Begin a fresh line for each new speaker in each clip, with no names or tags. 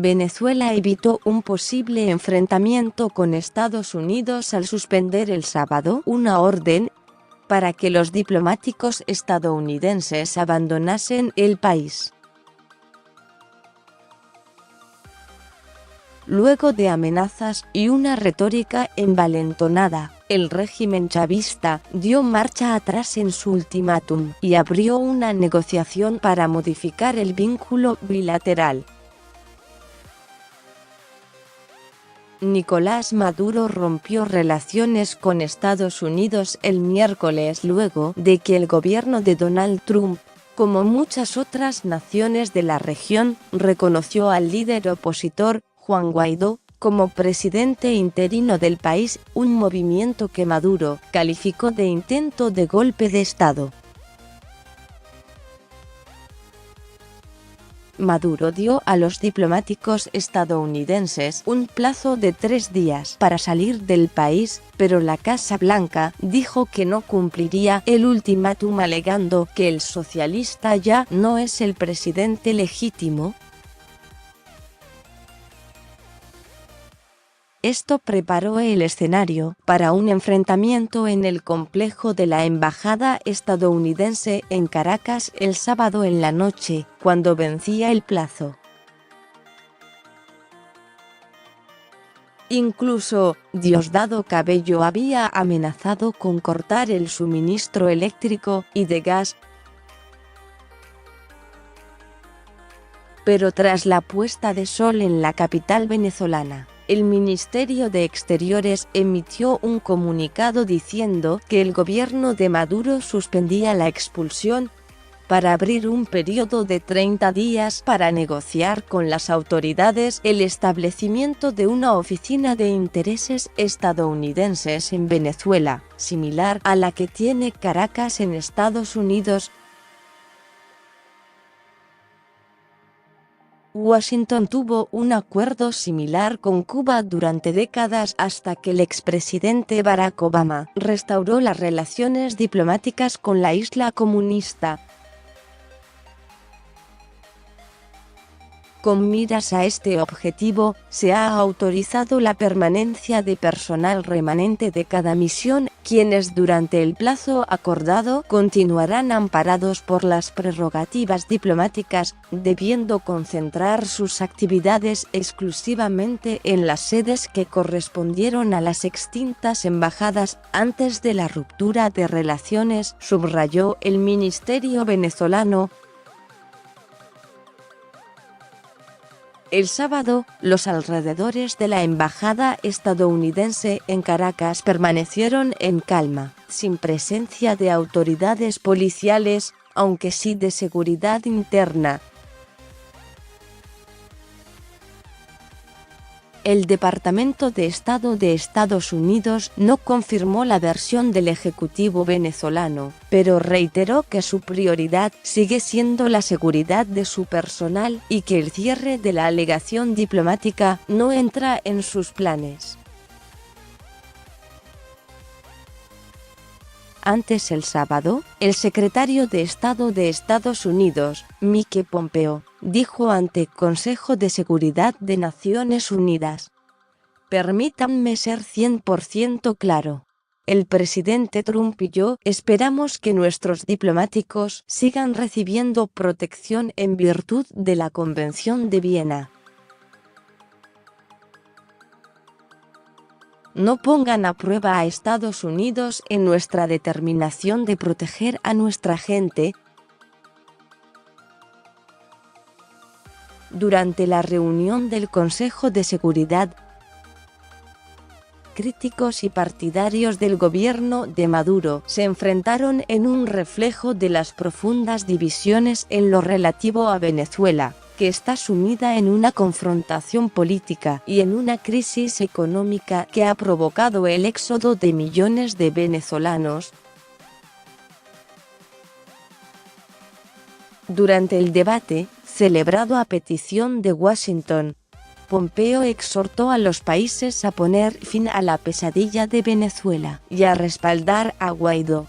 Venezuela evitó un posible enfrentamiento con Estados Unidos al suspender el sábado una orden para que los diplomáticos estadounidenses abandonasen el país. Luego de amenazas y una retórica envalentonada, el régimen chavista dio marcha atrás en su ultimátum y abrió una negociación para modificar el vínculo bilateral. Nicolás Maduro rompió relaciones con Estados Unidos el miércoles luego de que el gobierno de Donald Trump, como muchas otras naciones de la región, reconoció al líder opositor, Juan Guaidó, como presidente interino del país, un movimiento que Maduro calificó de intento de golpe de Estado. Maduro dio a los diplomáticos estadounidenses un plazo de 3 días para salir del país, pero la Casa Blanca dijo que no cumpliría el ultimátum alegando que el socialista ya no es el presidente legítimo. Esto preparó el escenario para un enfrentamiento en el complejo de la embajada estadounidense en Caracas el sábado en la noche, cuando vencía el plazo. Incluso, Diosdado Cabello había amenazado con cortar el suministro eléctrico y de gas. Pero tras la puesta de sol en la capital venezolana, el Ministerio de Exteriores emitió un comunicado diciendo que el gobierno de Maduro suspendía la expulsión para abrir un periodo de 30 días para negociar con las autoridades el establecimiento de una oficina de intereses estadounidenses en Venezuela, similar a la que tiene Caracas en Estados Unidos. Washington tuvo un acuerdo similar con Cuba durante décadas hasta que el expresidente Barack Obama restauró las relaciones diplomáticas con la isla comunista. Con miras a este objetivo, se ha autorizado la permanencia de personal remanente de cada misión, quienes durante el plazo acordado continuarán amparados por las prerrogativas diplomáticas, debiendo concentrar sus actividades exclusivamente en las sedes que correspondieron a las extintas embajadas antes de la ruptura de relaciones, subrayó el ministerio venezolano. El sábado, los alrededores de la embajada estadounidense en Caracas permanecieron en calma, sin presencia de autoridades policiales, aunque sí de seguridad interna. El Departamento de Estado de Estados Unidos no confirmó la versión del Ejecutivo venezolano, pero reiteró que su prioridad sigue siendo la seguridad de su personal y que el cierre de la alegación diplomática no entra en sus planes. Antes el sábado, el secretario de Estado de Estados Unidos, Mike Pompeo, dijo ante Consejo de Seguridad de Naciones Unidas: "Permítanme ser 100% claro. El presidente Trump y yo esperamos que nuestros diplomáticos sigan recibiendo protección en virtud de la Convención de Viena. No pongan a prueba a Estados Unidos en nuestra determinación de proteger a nuestra gente". Durante la reunión del Consejo de Seguridad, críticos y partidarios del gobierno de Maduro se enfrentaron en un reflejo de las profundas divisiones en lo relativo a Venezuela, que está sumida en una confrontación política y en una crisis económica que ha provocado el éxodo de millones de venezolanos. Durante el debate, celebrado a petición de Washington, Pompeo exhortó a los países a poner fin a la pesadilla de Venezuela y a respaldar a Guaidó.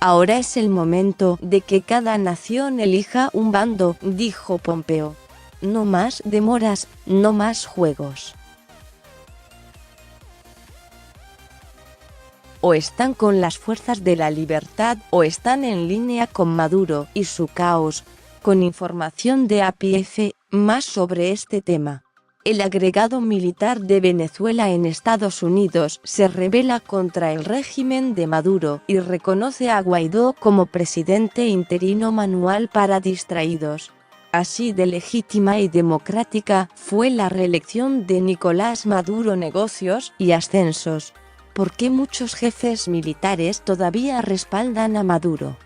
Ahora es el momento de que cada nación elija un bando, dijo Pompeo. No más demoras, no más juegos. O están con las fuerzas de la libertad o están en línea con Maduro y su caos. Con información de APF, más sobre este tema. El agregado militar de Venezuela en Estados Unidos se rebela contra el régimen de Maduro y reconoce a Guaidó como presidente interino manual para distraídos. Así de legítima y democrática fue la reelección de Nicolás Maduro. Negocios y ascensos. ¿Por qué muchos jefes militares todavía respaldan a Maduro?